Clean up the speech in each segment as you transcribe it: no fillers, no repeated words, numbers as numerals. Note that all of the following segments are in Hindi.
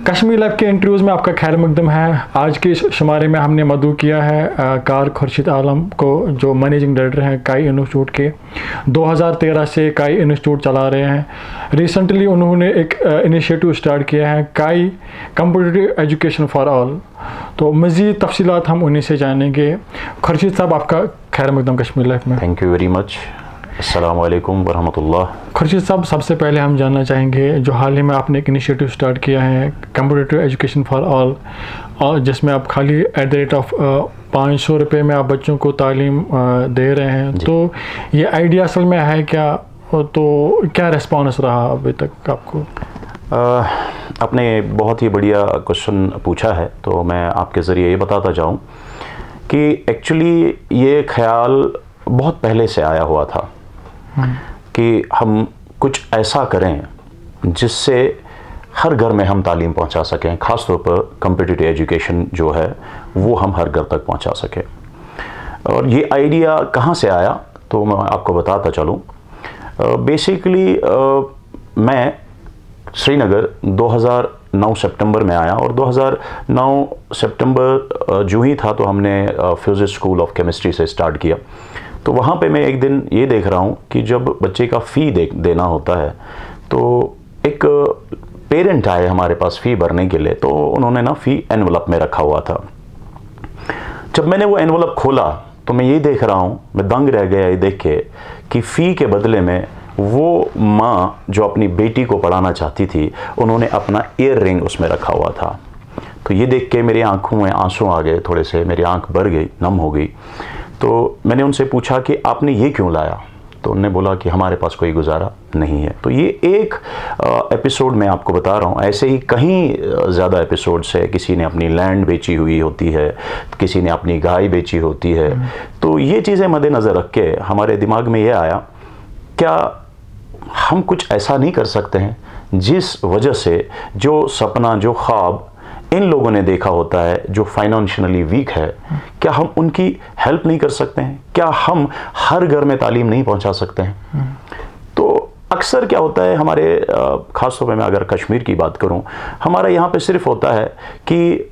कश्मीर लैब के इंटरव्यूज़ में आपका खैर मकदम है। आज के शुमारे में हमने मदऊ किया है कार खुर्शीद आलम को, जो मैनेजिंग डायरेक्टर हैं काई इंस्टीट्यूट के। 2013 से काई इंस्टीट्यूट चला रहे हैं। रिसेंटली उन्होंने एक इनिशिएटिव स्टार्ट किया है, काई कॉम्पिटिटिव एजुकेशन फॉर ऑल। तो मज़ीद तफसीलात हम उन्हीं से जानेंगे। खुर्शीद साहब, आपका खैर मकदम कश्मीर लैब में। Thank you very much. अस्सलाम वालेकुम वरहमतुल्लाह। खुर्शीद साहब, सबसे पहले हम जानना चाहेंगे, जो हाल ही में आपने एक इनिशिएटिव स्टार्ट किया है कॉम्पिटिटिव एजुकेशन फॉर ऑल, और जिसमें आप खाली एट द रेट ऑफ 500 रुपये में आप बच्चों को तालीम दे रहे हैं, तो ये आइडिया असल में है क्या? तो क्या रिस्पॉन्स रहा अभी तक आपको? आपने बहुत ही बढ़िया क्वेश्चन पूछा है, तो मैं आपके ज़रिए ये बताता जाऊँ कि एक्चुअली ये ख़्याल बहुत पहले से आया हुआ था कि हम कुछ ऐसा करें जिससे हर घर में हम तालीम पहुंचा सकें, ख़ास तौर पर कॉम्पिटिटिव एजुकेशन जो है वो हम हर घर तक पहुंचा सकें। और ये आइडिया कहाँ से आया, तो मैं आपको बताता चलूँ। बेसिकली मैं श्रीनगर 2009 सितंबर में आया, और 2009 सितंबर जो ही था तो हमने फ्यूज़िस स्कूल ऑफ केमिस्ट्री से स्टार्ट किया। तो वहाँ पे मैं एक दिन ये देख रहा हूँ कि जब बच्चे का फ़ी देना होता है, तो एक पेरेंट आए हमारे पास फ़ी भरने के लिए, तो उन्होंने ना फ़ी एनवलप में रखा हुआ था। जब मैंने वो एनवलप खोला तो मैं ये देख रहा हूँ, मैं दंग रह गया ये देख के कि फ़ी के बदले में वो माँ जो अपनी बेटी को पढ़ाना चाहती थी, उन्होंने अपना ईयर रिंग उसमें रखा हुआ था। तो ये देख के मेरी आंखों में आंसू आ गए, थोड़े से मेरी आंख भर गई, नम हो गई। तो मैंने उनसे पूछा कि आपने ये क्यों लाया? तो उन्होंने बोला कि हमारे पास कोई गुजारा नहीं है। तो ये एक एपिसोड मैं आपको बता रहा हूँ, ऐसे ही कहीं ज़्यादा एपिसोड्स है। किसी ने अपनी लैंड बेची हुई होती है, किसी ने अपनी गाय बेची होती है। तो ये चीज़ें मद्देनज़र रख के हमारे दिमाग में ये आया, क्या हम कुछ ऐसा नहीं कर सकते हैं जिस वजह से जो सपना, जो ख्वाब इन लोगों ने देखा होता है, जो फाइनेंशियली वीक है, क्या हम उनकी हेल्प नहीं कर सकते हैं? क्या हम हर घर में तालीम नहीं पहुंचा सकते हैं? तो अक्सर क्या होता है हमारे, ख़ास तौर पे मैं अगर कश्मीर की बात करूं, हमारा यहाँ पे सिर्फ होता है कि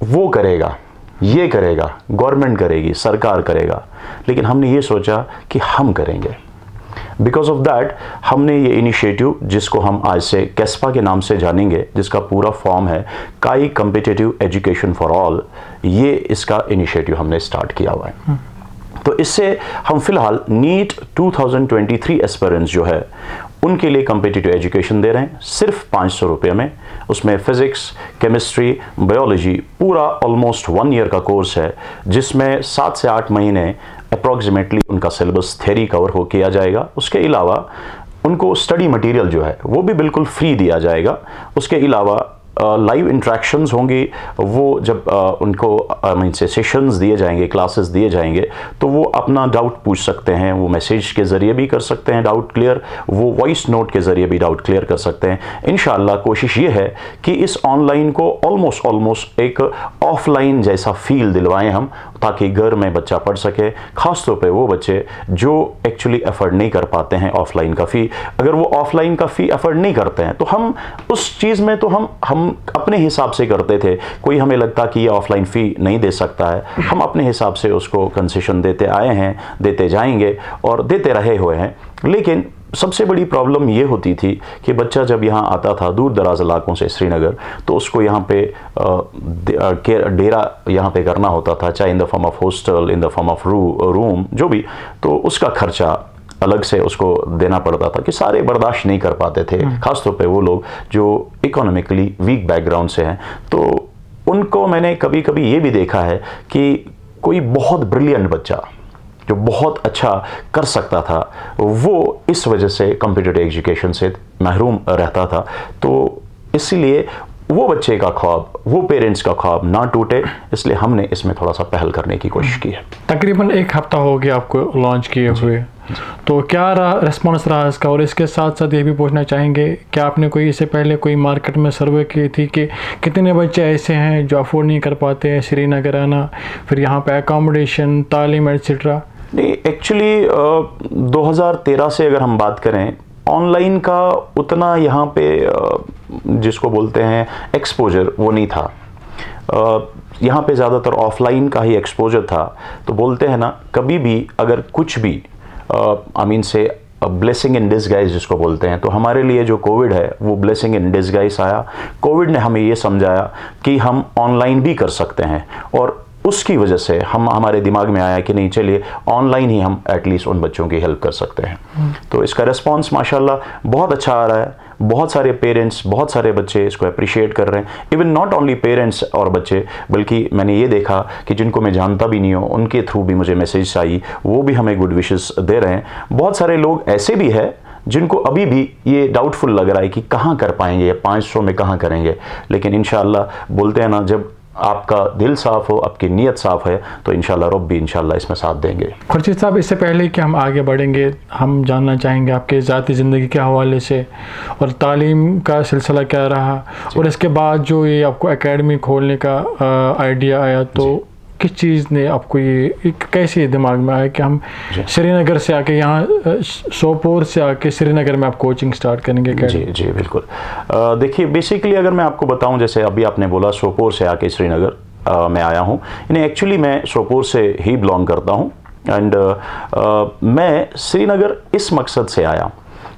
वो करेगा, ये करेगा, गवर्नमेंट करेगी, सरकार करेगा, लेकिन हमने ये सोचा कि हम करेंगे। बिकॉज ऑफ दैट हमने ये इनिशिएटिव, जिसको हम आज से कैस्पा के नाम से जानेंगे, जिसका पूरा फॉर्म है काई कॉम्पिटिटिव एजुकेशन फॉर ऑल, ये इसका इनिशिएटिव हमने स्टार्ट किया हुआ है। तो इससे हम फिलहाल नीट 2023 एस्पिरेंट्स जो है उनके लिए कॉम्पिटिटिव एजुकेशन दे रहे हैं, सिर्फ 500 रुपये में। उसमें फिज़िक्स, केमिस्ट्री, बायोलॉजी, पूरा ऑलमोस्ट 1 ईयर का कोर्स है, जिसमें 7 से 8 महीने अप्रॉक्सीमेटली उनका सिलेबस थ्योरी कवर हो किया जाएगा। उसके अलावा उनको स्टडी मटेरियल जो है वो भी बिल्कुल फ्री दिया जाएगा। उसके अलावा लाइव इंट्रैक्शंस होंगी, वो जब उनको मीन से सेशंस दिए जाएंगे, क्लासेस दिए जाएंगे, तो वो अपना डाउट पूछ सकते हैं। वो मैसेज के ज़रिए भी कर सकते हैं डाउट क्लियर, वो वॉइस नोट के ज़रिए भी डाउट क्लियर कर सकते हैं। इंशाअल्लाह कोशिश ये है कि इस ऑनलाइन को ऑलमोस्ट एक ऑफलाइन जैसा फील दिलवाएं हम, ताकि घर में बच्चा पढ़ सके। ख़ास तौर पे वो बच्चे जो एक्चुअली अफोर्ड नहीं कर पाते हैं ऑफलाइन का फ़ी, अगर वो ऑफलाइन का फ़ी अफोर्ड नहीं करते हैं, तो हम उस चीज़ में तो हम अपने हिसाब से करते थे। कोई हमें लगता कि ये ऑफलाइन फ़ी नहीं दे सकता है, हम अपने हिसाब से उसको कंसेशन देते आए हैं, देते जाएंगे और देते रहे हुए हैं। लेकिन सबसे बड़ी प्रॉब्लम ये होती थी कि बच्चा जब यहाँ आता था दूर दराज इलाकों से श्रीनगर, तो उसको यहाँ पे डेरा यहाँ पे करना होता था, चाहे in the form of hostel, in the form of room, जो भी, तो उसका खर्चा अलग से उसको देना पड़ता था कि सारे बर्दाश्त नहीं कर पाते थे, ख़ासतौर पे वो लोग जो इकोनॉमिकली वीक बैकग्राउंड से हैं। तो उनको मैंने कभी कभी ये भी देखा है कि कोई बहुत ब्रिलियंट बच्चा जो बहुत अच्छा कर सकता था, वो इस वजह से कॉम्पिटिटिव एजुकेशन से महरूम रहता था। तो इसीलिए वो बच्चे का ख्वाब, वो पेरेंट्स का ख्वाब ना टूटे, इसलिए हमने इसमें थोड़ा सा पहल करने की कोशिश की है। तकरीबन 1 हफ्ता हो गया आपको लॉन्च किए हुए, तो क्या रिस्पॉन्स रहा इसका? और इसके साथ साथ ये भी पूछना चाहेंगे, क्या आपने कोई इससे पहले कोई मार्केट में सर्वे की थी कि कितने बच्चे ऐसे हैं जो अफोर्ड नहीं कर पाते हैं श्रीनगर आना, फिर यहाँ पे अकोमोडेशन, तालीम एट्सेट्रा? नहीं, एक्चुअली 2013 से अगर हम बात करें ऑनलाइन का उतना यहाँ पे जिसको बोलते हैं एक्सपोजर वो नहीं था। यहाँ पे ज़्यादातर ऑफलाइन का ही एक्सपोजर था। तो बोलते हैं ना, कभी भी अगर कुछ भी आई मीन से ब्लेसिंग इन डिसगाइज जिसको बोलते हैं, तो हमारे लिए जो कोविड है वो ब्लेसिंग इन डिसगाइज आया। कोविड ने हमें ये समझाया कि हम ऑनलाइन भी कर सकते हैं, और उसकी वजह से हमारे दिमाग में आया कि नहीं, चलिए ऑनलाइन ही हम एटलीस्ट उन बच्चों की हेल्प कर सकते हैं। तो इसका रिस्पांस माशाल्लाह बहुत अच्छा आ रहा है। बहुत सारे पेरेंट्स, बहुत सारे बच्चे इसको अप्रिशिएट कर रहे हैं। इवन नॉट ओनली पेरेंट्स और बच्चे, बल्कि मैंने ये देखा कि जिनको मैं जानता भी नहीं हूँ उनके थ्रू भी मुझे मैसेज आई, वो भी हमें गुड विशेस दे रहे हैं। बहुत सारे लोग ऐसे भी हैं जिनको अभी भी ये डाउटफुल लग रहा है कि कहाँ कर पाएंगे, 500 में कहाँ करेंगे, लेकिन इंशाल्लाह बोलते हैं ना, जब आपका दिल साफ़ हो, आपकी नीयत साफ़ है, तो इंशाल्लाह रब भी इंशाल्लाह इसमें साथ देंगे। खुर्शीद साहब, इससे पहले कि हम आगे बढ़ेंगे, हम जानना चाहेंगे आपके ज़ाती ज़िंदगी के हवाले से और तालीम का सिलसिला क्या रहा, और इसके बाद जो ये आपको एकेडमी खोलने का आइडिया आया, तो किस चीज़ ने आपको ये कैसे दिमाग में आया कि हम श्रीनगर से आके यहाँ सोपोर से आके श्रीनगर में आप कोचिंग स्टार्ट करेंगे? जी जी बिल्कुल। देखिए, बेसिकली अगर मैं आपको बताऊं, जैसे अभी आपने बोला सोपोर से आके श्रीनगर मैं आया हूँ, यानी एक्चुअली मैं सोपोर से ही बिलोंग करता हूँ। एंड मैं श्रीनगर इस मकसद से आया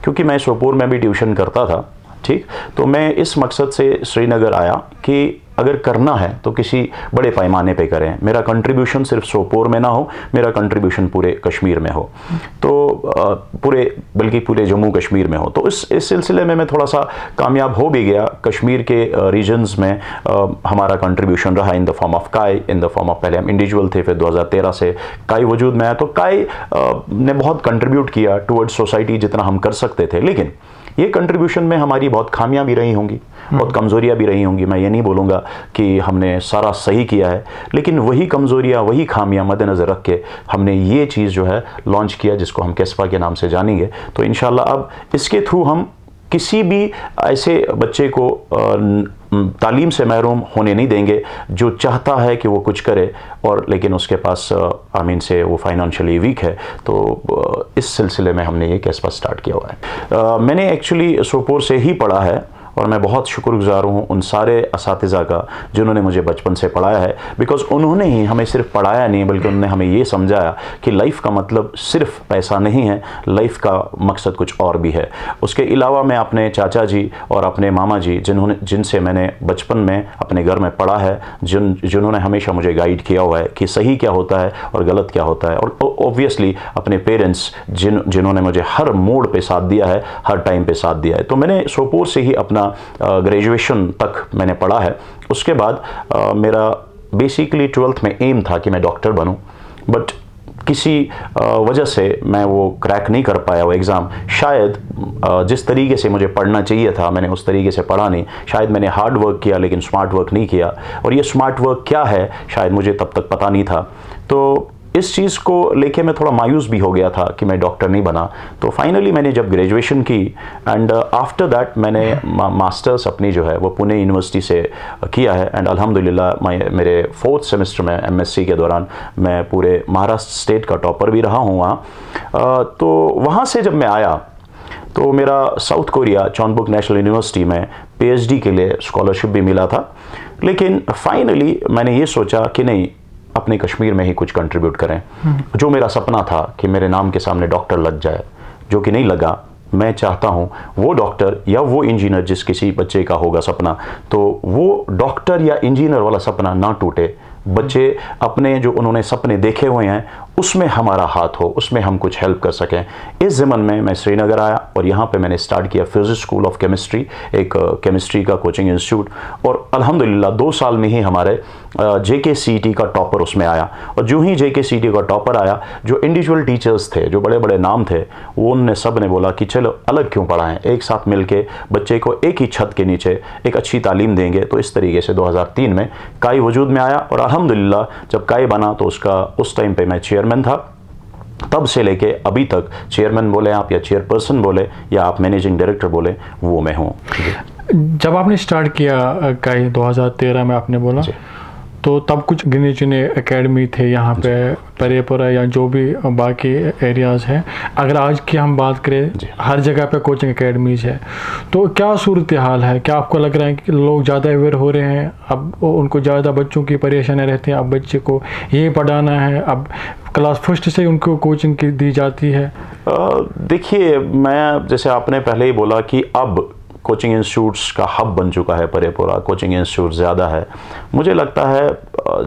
क्योंकि मैं सोपोर में भी ट्यूशन करता था, ठीक। तो मैं इस मकसद से श्रीनगर आया कि अगर करना है तो किसी बड़े पैमाने पे करें, मेरा कंट्रीब्यूशन सिर्फ सोपोर में ना हो, मेरा कंट्रीब्यूशन पूरे कश्मीर में हो, तो पूरे बल्कि पूरे जम्मू कश्मीर में हो। तो इस सिलसिले में मैं थोड़ा सा कामयाब हो भी गया। कश्मीर के रीजन्स में हमारा कंट्रीब्यूशन रहा इन द फॉर्म ऑफ काई, इन द फॉर्म ऑफ, पहले हम इंडिविजुअल थे, फिर 2013 से काई वजूद में आया। तो काई ने बहुत कंट्रीब्यूट किया टुवर्ड्स सोसाइटी जितना हम कर सकते थे, लेकिन ये कंट्रीब्यूशन में हमारी बहुत खामियां भी रही होंगी, बहुत कमज़ोरियां भी रही होंगी। मैं ये नहीं बोलूँगा कि हमने सारा सही किया है, लेकिन वही कमज़ोरियां, वही खामियां मद्देनज़र रख के हमने ये चीज़ जो है लॉन्च किया, जिसको हम कैस्पा के नाम से जानेंगे। तो इंशाल्लाह अब इसके थ्रू हम किसी भी ऐसे बच्चे को तालीम से महरूम होने नहीं देंगे जो चाहता है कि वो कुछ करे, और लेकिन उसके पास आमीन से वो फाइनेंशियली वीक है। तो इस सिलसिले में हमने ये कैस्पा स्टार्ट किया हुआ है। मैंने एक्चुअली सोपोर से ही पढ़ा है, और मैं बहुत शुक्रगुजार हूँ उन सारे असातिज़ा का जिन्होंने मुझे बचपन से पढ़ाया है, बिकॉज़ उन्होंने ही हमें सिर्फ पढ़ाया नहीं, बल्कि उन्होंने हमें ये समझाया कि लाइफ का मतलब सिर्फ पैसा नहीं है, लाइफ का मकसद कुछ और भी है। उसके अलावा मैं अपने चाचा जी और अपने मामा जी जिनसे मैंने बचपन में अपने घर में पढ़ा है, जिन्होंने हमेशा मुझे गाइड किया हुआ है कि सही क्या होता है और गलत क्या होता है, और ऑब्वियसली अपने पेरेंट्स जिन्होंने मुझे हर मोड़ पे साथ दिया है, हर टाइम पे साथ दिया है। तो मैंने सोपोर से ही अपना ग्रेजुएशन तक मैंने पढ़ा है। उसके बाद मेरा बेसिकली 12th में एम था कि मैं डॉक्टर बनूं, बट किसी वजह से मैं वो क्रैक नहीं कर पाया वो एग्ज़ाम। शायद जिस तरीके से मुझे पढ़ना चाहिए था मैंने उस तरीके से पढ़ा नहीं। शायद मैंने हार्ड वर्क किया लेकिन स्मार्ट वर्क नहीं किया, और ये स्मार्ट वर्क क्या है शायद मुझे तब तक पता नहीं था। तो इस चीज़ को लेके मैं थोड़ा मायूस भी हो गया था कि मैं डॉक्टर नहीं बना। तो फाइनली मैंने जब ग्रेजुएशन की, एंड आफ्टर दैट मैंने मास्टर्स अपनी जो है वो पुणे यूनिवर्सिटी से किया है, एंड अल्हम्दुलिल्लाह मेरे 4th सेमेस्टर में एमएससी के दौरान मैं पूरे महाराष्ट्र स्टेट का टॉपर भी रहा हूँ वहाँ। तो वहाँ से जब मैं आया तो मेरा साउथ कोरिया चॉनबुक नेशनल यूनिवर्सिटी में पीएचडी के लिए स्कॉलरशिप भी मिला था। लेकिन फाइनली मैंने ये सोचा कि नहीं, अपने कश्मीर में ही कुछ कंट्रीब्यूट करें। जो मेरा सपना था कि मेरे नाम के सामने डॉक्टर लग जाए, जो कि नहीं लगा। मैं चाहता हूं वो डॉक्टर या वो इंजीनियर जिस किसी बच्चे का होगा सपना, तो वो डॉक्टर या इंजीनियर वाला सपना ना टूटे। बच्चे अपने जो उन्होंने सपने देखे हुए हैं उसमें हमारा हाथ हो, उसमें हम कुछ हेल्प कर सकें। इस ज़मन में मैं श्रीनगर आया और यहाँ पे मैंने स्टार्ट किया फिजिक्स स्कूल ऑफ केमिस्ट्री, एक केमिस्ट्री का कोचिंग इंस्टीट्यूट, और अल्हम्दुलिल्लाह 2 साल में ही हमारे JKCET का टॉपर उसमें आया। और जो ही JKCET का टॉपर आया, जो इंडिविजुअल टीचर्स थे, जो बड़े बड़े नाम थे, वो उनने सब ने बोला कि चलो अलग क्यों पढ़ाएं, एक साथ मिलके बच्चे को एक ही छत के नीचे एक अच्छी तालीम देंगे। तो इस तरीके से 2003 में काई वजूद में आया, और अल्हम्दुलिल्लाह जब काई बना तो उसका उस टाइम पे मैं चेयरमैन था। तब से लेके अभी तक चेयरमैन बोले आप या चेयरपर्सन बोले या आप मैनेजिंग डायरेक्टर बोले, वो मैं हूँ। जब आपने स्टार्ट किया काई 2013 में आपने बोला, तो तब कुछ गिने चुने एकेडमी थे यहाँ पे परेपुरा या जो भी बाकी एरियाज़ हैं। अगर आज की हम बात करें हर जगह पे कोचिंग एकेडमीज़ है, तो क्या सूरत हाल है? क्या आपको लग रहा है कि लोग ज़्यादा अवेयर हो रहे हैं, अब उनको ज़्यादा बच्चों की परेशानी रहती है, अब बच्चे को यही पढ़ाना है, अब क्लास फर्स्ट से उनको कोचिंग की दी जाती है? देखिए, मैं जैसे आपने पहले ही बोला कि अब कोचिंग इंस्टीट्यूट्स का हब बन चुका है परेपुरा, कोचिंग इंस्टीट्यूट ज़्यादा है। मुझे लगता है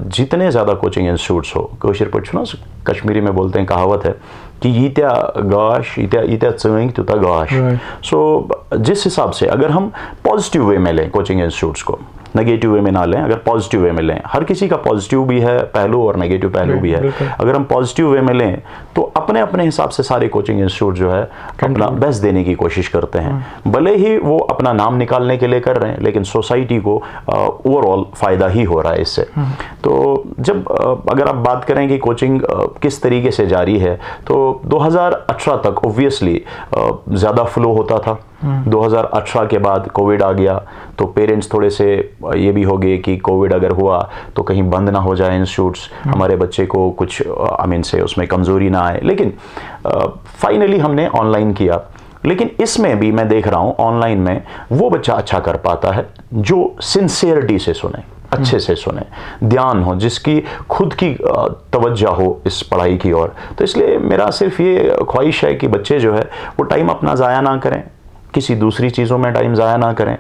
जितने ज़्यादा कोचिंग इंस्टीट्यूट्स हो, कशमीर पर ना कश्मीरी में बोलते हैं, कहावत है कि यीत्या गाश यीत्या चंग तुता गाश। सो जिस हिसाब से अगर हम पॉजिटिव वे में लें कोचिंग इंस्टीट्यूट्स को, नेगेटिव वे में ना लें, अगर पॉजिटिव वे में लें, हर किसी का पॉजिटिव भी है पहलू और नेगेटिव पहलू भी है। अगर हम पॉजिटिव वे में लें तो अपने अपने हिसाब से सारे कोचिंग इंस्टीट्यूट जो है अपना बेस्ट देने की कोशिश करते हैं। भले ही वो अपना नाम निकालने के लिए कर रहे हैं, लेकिन सोसाइटी को ओवरऑल फ़ायदा ही हो रहा है इससे। तो जब अगर आप बात करें कि कोचिंग किस तरीके से जारी है, तो 2018 तक ऑब्वियसली ज़्यादा फ्लो होता था। 2018 के बाद कोविड आ गया, तो पेरेंट्स थोड़े से ये भी हो गए कि कोविड अगर हुआ तो कहीं बंद ना हो जाए इंस्टीट्यूट्स, हमारे बच्चे को कुछ से उसमें कमज़ोरी ना आए। लेकिन फाइनली हमने ऑनलाइन किया। लेकिन इसमें भी मैं देख रहा हूँ ऑनलाइन में वो बच्चा अच्छा कर पाता है जो सिंसियरिटी से सुने, अच्छे से सुने, ध्यान हो, जिसकी खुद की तवज्जो हो इस पढ़ाई की ओर। तो इसलिए मेरा सिर्फ ये ख्वाहिश है कि बच्चे जो है वो टाइम अपना ज़ाया ना करें, किसी दूसरी चीज़ों में टाइम ज़ाया ना करें।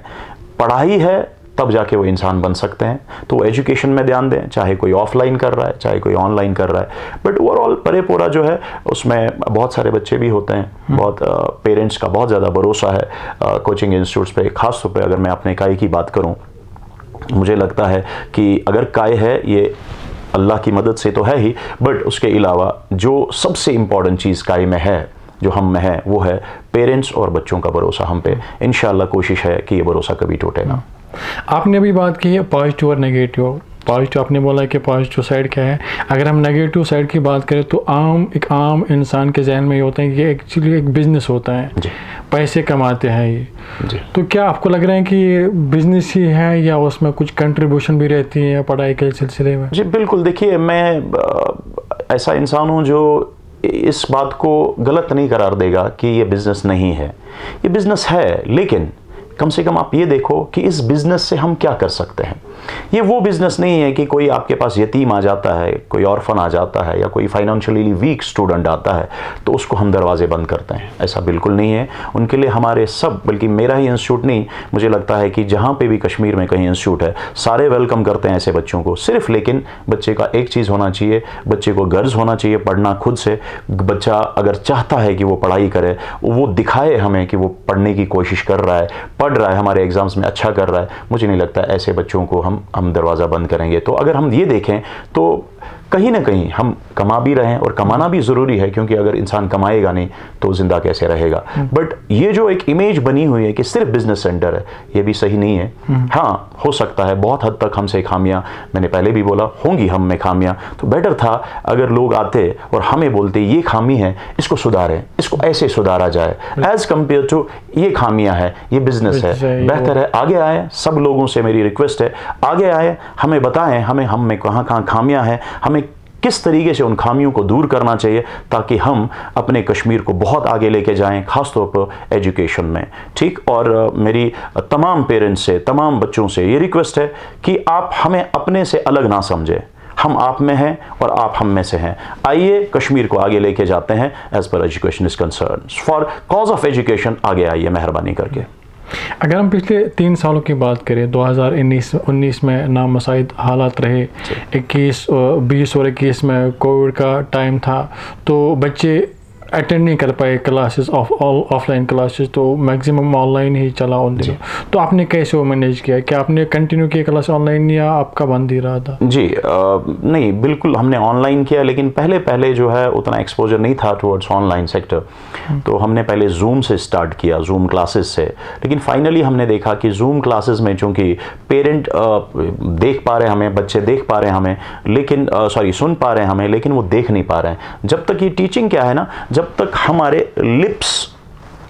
पढ़ाई है तब जाके वो इंसान बन सकते हैं, तो वो एजुकेशन में ध्यान दें, चाहे कोई ऑफलाइन कर रहा है चाहे कोई ऑनलाइन कर रहा है। बट ओवरऑल परेपुरा जो है उसमें बहुत सारे बच्चे भी होते हैं, बहुत पेरेंट्स का बहुत ज़्यादा भरोसा है कोचिंग इंस्टीट्यूट्स पे। ख़ास तौर पे अगर मैं अपने काई की बात करूँ, मुझे लगता है कि अगर काय है ये अल्लाह की मदद से तो है ही, बट उसके अलावा जो सबसे इम्पॉर्टेंट चीज़ काय में है, जो हम में है, वो है पेरेंट्स और बच्चों का भरोसा हम पे। इंशाल्लाह कोशिश है कि ये भरोसा कभी टूटे ना। आपने अभी बात की है पॉजिटिव और नेगेटिव। पॉजिटिव आपने बोला कि पॉजिटिव साइड क्या है। अगर हम नेगेटिव साइड की बात करें तो एक आम इंसान के जहन में ये होता है कि ये एक्चुअली एक बिज़नेस होता है, पैसे कमाते हैं ये। तो क्या आपको लग रहा है कि ये बिज़नेस ही है या उसमें कुछ कंट्रीब्यूशन भी रहती है पढ़ाई के सिलसिले में? जी बिल्कुल। देखिए, मैं ऐसा इंसान हूँ जो इस बात को गलत नहीं करार देगा कि ये बिज़नेस नहीं है। ये बिज़नेस है, लेकिन कम से कम आप ये देखो कि इस बिज़नेस से हम क्या कर सकते हैं। ये वो बिज़नेस नहीं है कि कोई आपके पास यतीम आ जाता है, कोई ऑर्फन आ जाता है या कोई फाइनेंशियली वीक स्टूडेंट आता है तो उसको हम दरवाजे बंद करते हैं। ऐसा बिल्कुल नहीं है। उनके लिए हमारे सब, बल्कि मेरा ही इंस्टीट्यूट नहीं, मुझे लगता है कि जहाँ पे भी कश्मीर में कहीं इंस्टीट्यूट है सारे वेलकम करते हैं ऐसे बच्चों को। सिर्फ लेकिन बच्चे का एक चीज़ होना चाहिए, बच्चे को गर्ज होना चाहिए पढ़ना खुद से। बच्चा अगर चाहता है कि वो पढ़ाई करे, वो दिखाए हमें कि वो पढ़ने की कोशिश कर रहा है, पढ़ रहा है, हमारे एग्ज़ाम्स में अच्छा कर रहा है। मुझे नहीं लगता ऐसे बच्चों को हम दरवाज़ा बंद करेंगे। तो अगर हम ये देखें तो कहीं ना कहीं हम कमा भी रहे हैं, और कमाना भी ज़रूरी है, क्योंकि अगर इंसान कमाएगा नहीं तो ज़िंदा कैसे रहेगा। बट ये जो एक इमेज बनी हुई है कि सिर्फ बिजनेस सेंटर है, ये भी सही नहीं है। हाँ, हो सकता है बहुत हद तक हमसे खामियां, मैंने पहले भी बोला, होंगी हम में खामियां। तो बेटर था अगर लोग आते और हमें बोलते ये खामी है, इसको सुधारें, इसको ऐसे सुधारा जाए, एज कम्पेयर टू ये खामियां है, ये बिजनेस है। बेहतर है आगे आए, सब लोगों से मेरी रिक्वेस्ट है, आगे आए, हमें बताएं हम में कहाँ कहाँ खामियां हैं, हमें किस तरीके से उन खामियों को दूर करना चाहिए, ताकि हम अपने कश्मीर को बहुत आगे लेके जाएं, खासतौर पर एजुकेशन में। ठीक। और मेरी तमाम पेरेंट्स से, तमाम बच्चों से ये रिक्वेस्ट है कि आप हमें अपने से अलग ना समझें। हम आप में हैं और आप हम में से हैं। आइए कश्मीर को आगे लेके जाते हैं as per education is concern. For cause of education आगे आइए मेहरबानी करके। अगर हम पिछले 3 सालों की बात करें, 2019 में नामसाइद हालात रहे, 20 और 21 में कोविड का टाइम था, तो बच्चे अटेंड नहीं कर पाए क्लासेस, ऑफलाइन क्लासेस, तो मैक्सिमम ऑनलाइन ही चला उन दिनों। तो आपने कैसे वो मैनेज किया? क्या आपने कंटिन्यू किया क्लास ऑनलाइन या आपका बंद ही रहा था? जी नहीं, बिल्कुल हमने ऑनलाइन किया, लेकिन पहले जो है उतना एक्सपोजर नहीं था टुवर्ड्स ऑनलाइन सेक्टर। तो हमने पहले जूम से स्टार्ट किया, जूम क्लासेस से। लेकिन फाइनली हमने देखा कि जूम क्लासेस में चूँकि पेरेंट देख पा रहे हैं हमें, बच्चे देख पा रहे हैं हमें, लेकिन सुन पा रहे हैं हमें, लेकिन वो देख नहीं पा रहे हैं। जब तक ये टीचिंग क्या है ना, जब तक हमारे लिप्स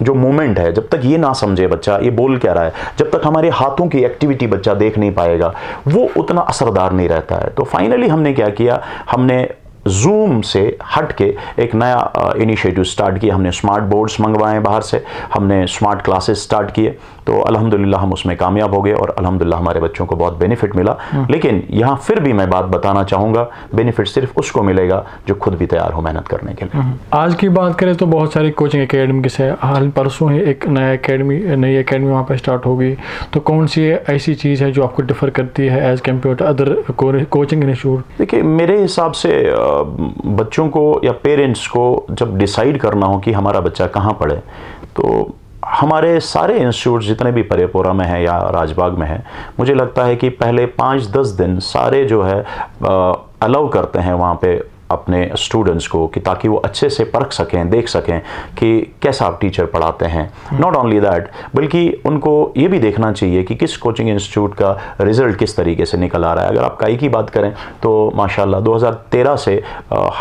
जो मोमेंट है, जब तक ये ना समझे बच्चा ये बोल क्या रहा है, जब तक हमारे हाथों की एक्टिविटी बच्चा देख नहीं पाएगा, वो उतना असरदार नहीं रहता है। तो फाइनली हमने क्या किया, हमने जूम से हट के एक नया इनिशिएटिव स्टार्ट किया। हमने स्मार्ट बोर्ड्स मंगवाए बाहर से, हमने स्मार्ट क्लासेस स्टार्ट किए, तो अल्हम्दुलिल्लाह हम उसमें कामयाब हो गए और अल्हम्दुलिल्लाह हमारे बच्चों को बहुत बेनिफिट मिला। लेकिन यहाँ फिर भी मैं बात बताना चाहूँगा, बेनिफिट सिर्फ उसको मिलेगा जो खुद भी तैयार हो मेहनत करने के लिए। आज की बात करें तो बहुत सारी कोचिंग एकेडमीज है, हाल परसों ही एक नई एकेडमी वहाँ पर स्टार्ट होगी, तो कौन सी ऐसी चीज़ है जो आपको डिफ़र करती है as compare to other coaching institute? देखिए, मेरे हिसाब से बच्चों को या पेरेंट्स को जब डिसाइड करना हो कि हमारा बच्चा कहाँ पढ़े, तो हमारे सारे इंस्टीट्यूट जितने भी परेपुरा में हैं या राजबाग में हैं, मुझे लगता है कि पहले 5-10 दिन सारे जो है अलाउ करते हैं वहाँ पे अपने स्टूडेंट्स को, कि ताकि वो अच्छे से परख सकें, देख सकें कि कैसा आप टीचर पढ़ाते हैं। नॉट ओनली दैट, बल्कि उनको ये भी देखना चाहिए कि किस कोचिंग इंस्टीट्यूट का रिज़ल्ट किस तरीके से निकल आ रहा है। अगर आप काई की बात करें तो माशाल्लाह 2013 से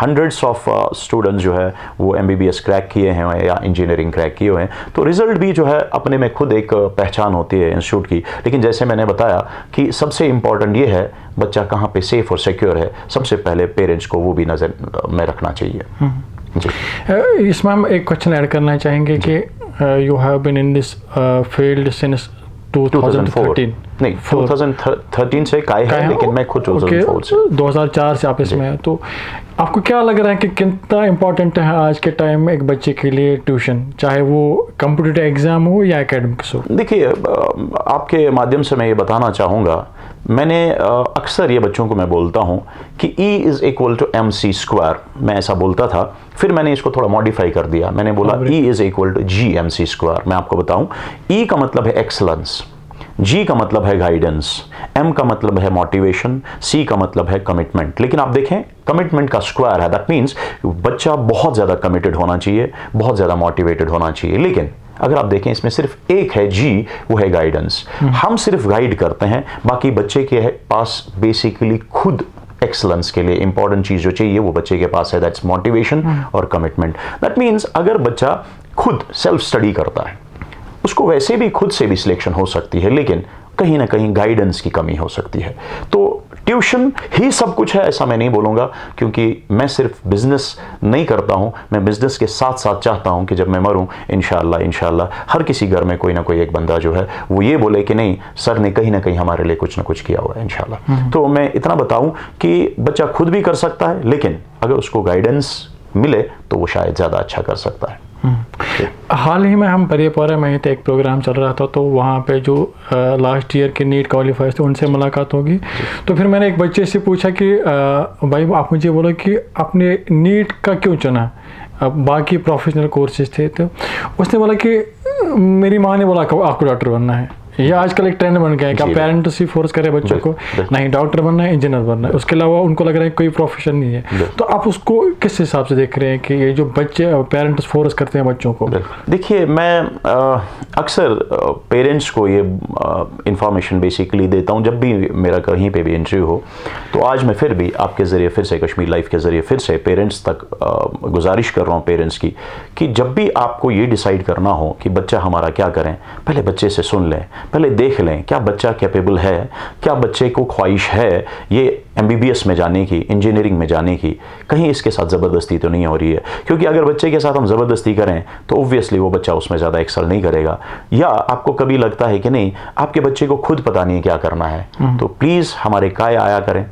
हंड्रेड्स ऑफ स्टूडेंट्स जो है वो MBBS क्रैक किए हैं या इंजीनियरिंग क्रैक किए हुए हैं, तो रिज़ल्ट भी जो है अपने में खुद एक पहचान होती है इंस्टीट्यूट की। लेकिन जैसे मैंने बताया कि सबसे इम्पॉर्टेंट ये है बच्चा कहाँ पे सेफ और सिक्योर है, सबसे पहले पेरेंट्स को वो भी नज़र में रखना चाहिए। जी, इसमें हम एक क्वेश्चन ऐड करना चाहेंगे कि you have been in this field since 2013 नहीं 2013 से काय है, लेकिन मैं खुद 2004 से 2004 से आप इसमें हैं, तो आपको क्या लग रहा है कि कितना इम्पोर्टेंट है आज के टाइम में एक बच्चे के लिए ट्यूशन, चाहे वो कॉम्पिटिटिव एग्जाम हो या एकेडमिक्स हो? देखिए, आपके माध्यम से मैं ये बताना चाहूँगा, मैंने अक्सर ये बच्चों को मैं बोलता हूँ कि E = MC², मैं ऐसा बोलता था, फिर मैंने इसको थोड़ा मॉडिफाई कर दिया, मैंने बोला E = GMC²। मैं आपको बताऊँ, E का मतलब है एक्सलेंस, G का मतलब है गाइडेंस, M का मतलब है मोटिवेशन, C का मतलब है कमिटमेंट। लेकिन आप देखें, कमिटमेंट का स्क्वायर है, दैट मीन्स बच्चा बहुत ज़्यादा कमिटेड होना चाहिए, बहुत ज़्यादा मोटिवेटेड होना चाहिए। लेकिन अगर आप देखें इसमें सिर्फ एक है G, वो है गाइडेंस। हम सिर्फ गाइड करते हैं, बाकी बच्चे के पास बेसिकली खुद एक्सलेंस के लिए इंपॉर्टेंट चीज़ जो चाहिए वो बच्चे के पास है, दैट्स मोटिवेशन और कमिटमेंट। दैट मीन्स अगर बच्चा खुद सेल्फ स्टडी करता है, उसको वैसे भी खुद से भी सिलेक्शन हो सकती है, लेकिन कहीं ना कहीं गाइडेंस की कमी हो सकती है। तो ट्यूशन ही सब कुछ है ऐसा मैं नहीं बोलूँगा, क्योंकि मैं सिर्फ बिजनेस नहीं करता हूँ, मैं बिजनेस के साथ साथ चाहता हूँ कि जब मैं मरूँ इंशाअल्लाह हर किसी घर में कोई ना कोई एक बंदा जो है वो ये बोले कि नहीं, सर ने कहीं ना कहीं हमारे लिए कुछ ना कुछ किया हुआ है इंशाअल्लाह। तो मैं इतना बताऊँ कि बच्चा खुद भी कर सकता है, लेकिन अगर उसको गाइडेंस मिले तो वो शायद ज़्यादा अच्छा कर सकता है। हाल ही में हम परेपुरा में थे, एक प्रोग्राम चल रहा था, तो वहाँ पे जो लास्ट ईयर के नीट क्वालिफायर्स थे उनसे मुलाकात होगी। तो फिर मैंने एक बच्चे से पूछा कि भाई आप मुझे बोलो कि आपने नीट का क्यों चुना, बाकी प्रोफेशनल कोर्सेज थे? तो उसने बोला कि मेरी माँ ने बोला आपको डॉक्टर बनना है। ये आजकल एक ट्रेंड बन गया है कि आप पेरेंट्स ही फोर्स करें बच्चों को, नहीं डॉक्टर बनना है, इंजीनियर बनना है, उसके अलावा उनको लग रहा है कोई प्रोफेशन नहीं है। तो आप उसको किस हिसाब से देख रहे हैं कि ये जो बच्चे पेरेंट्स फोर्स करते हैं बच्चों को? देखिए, मैं अक्सर पेरेंट्स को ये इंफॉर्मेशन बेसिकली देता हूँ जब भी मेरा कहीं पे भी इंटरव्यू हो। तो आज मैं फिर भी आपके ज़रिए फिर से कश्मीर लाइफ के ज़रिए फिर से पेरेंट्स तक गुजारिश कर रहा हूँ पेरेंट्स की, कि जब भी आपको ये डिसाइड करना हो कि बच्चा हमारा क्या करें, पहले बच्चे से सुन लें, पहले देख लें क्या बच्चा कैपेबल है, क्या बच्चे को ख्वाहिश है ये MBBS में जाने की, इंजीनियरिंग में जाने की, कहीं इसके साथ ज़बरदस्ती तो नहीं हो रही है। क्योंकि अगर बच्चे के साथ हम ज़बरदस्ती करें तो ऑब्वियसली वो बच्चा उसमें ज़्यादा एक्सेल नहीं करेगा। या आपको कभी लगता है कि नहीं, आपके बच्चे को खुद पता नहीं क्या करना है, तो प्लीज़ हमारे काय आया करें।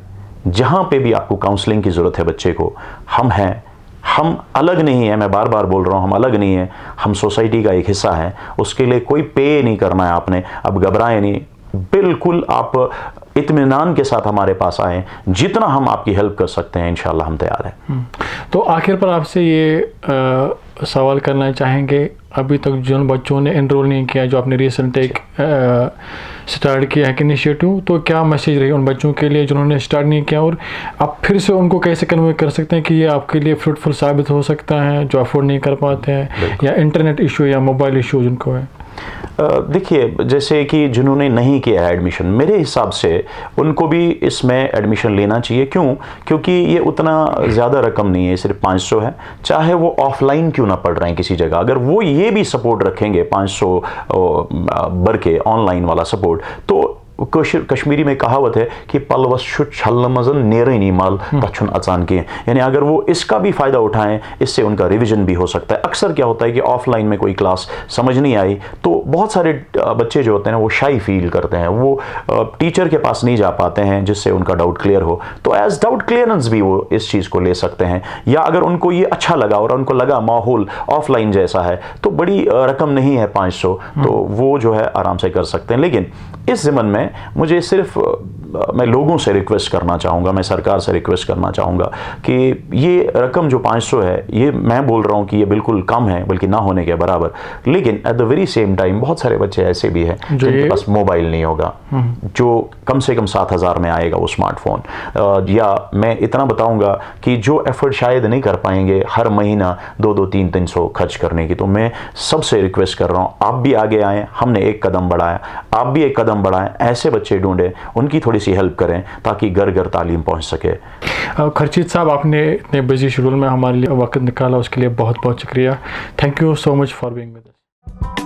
जहाँ पे भी आपको काउंसलिंग की ज़रूरत है बच्चे को, हम हैं, हम अलग नहीं है, मैं बार बार बोल रहा हूँ, हम अलग नहीं है, हम सोसाइटी का एक हिस्सा है। उसके लिए कोई पे नहीं करना है आपने, अब घबराएं नहीं, बिल्कुल आप इत्मीनान के साथ हमारे पास आएँ, जितना हम आपकी हेल्प कर सकते हैं इंशाल्लाह हम तैयार हैं। तो आखिर पर आपसे ये सवाल करना चाहेंगे, अभी तक जिन बच्चों ने एनरोल नहीं किया, जो आपने रिसेंट एक स्टार्ट किया है इनिशिएटिव, तो क्या मैसेज रही उन बच्चों के लिए जिन्होंने स्टार्ट नहीं किया, और आप फिर से उनको कैसे कन्वे कर सकते हैं कि ये आपके लिए फ्रूटफुल साबित हो सकता है, जो अफोर्ड नहीं कर पाते हैं या इंटरनेट इशू या मोबाइल इशू जिनको है? देखिए, जैसे कि जिन्होंने नहीं किया है एडमिशन, मेरे हिसाब से उनको भी इसमें एडमिशन लेना चाहिए। क्यों? क्योंकि ये उतना ज़्यादा रकम नहीं है, सिर्फ 500 है। चाहे वो ऑफलाइन क्यों ना पढ़ रहे हैं किसी जगह, अगर वो ये भी सपोर्ट रखेंगे 500 भर के ऑनलाइन वाला सपोर्ट, तो कश्मीरी में कहावत है कि पलवस छलमजन नेरनी माल तछुन अचान के, यानी अगर वो इसका भी फ़ायदा उठाएं, इससे उनका रिवीजन भी हो सकता है। अक्सर क्या होता है कि ऑफलाइन में कोई क्लास समझ नहीं आई तो बहुत सारे बच्चे जो होते हैं वो शाई फील करते हैं, वो टीचर के पास नहीं जा पाते हैं जिससे उनका डाउट क्लियर हो। तो एज डाउट क्लियरेंस भी वो इस चीज़ को ले सकते हैं। या अगर उनको ये अच्छा लगा और उनको लगा माहौल ऑफलाइन जैसा है, तो बड़ी रकम नहीं है 500, तो वो जो है आराम से कर सकते हैं। लेकिन इस ज़मन में मुझे सिर्फ मैं लोगों से रिक्वेस्ट करना चाहूँगा, मैं सरकार से रिक्वेस्ट करना चाहूँगा कि ये रकम जो 500 है, ये मैं बोल रहा हूँ कि ये बिल्कुल कम है, बल्कि ना होने के बराबर। लेकिन at the very same time बहुत सारे बच्चे ऐसे भी हैं जिनके पास मोबाइल नहीं होगा, जो कम से कम 7,000 में आएगा वो स्मार्टफोन। या मैं इतना बताऊँगा कि जो एफर्ट शायद नहीं कर पाएंगे हर महीना 200, 300 खर्च करने की, तो मैं सबसे रिक्वेस्ट कर रहा हूँ, आप भी आगे आएँ। हमने एक कदम बढ़ाया, आप भी एक कदम बढ़ाएं, ऐसे बच्चे ढूंढें, उनकी थोड़ी सी हेल्प करें ताकि घर घर तालीम पहुंच सके। खर्शीद साहब, आपने इतने बिजी शेड्यूल में हमारे लिए वक्त निकाला, उसके लिए बहुत बहुत शुक्रिया। Thank you so much for being with us.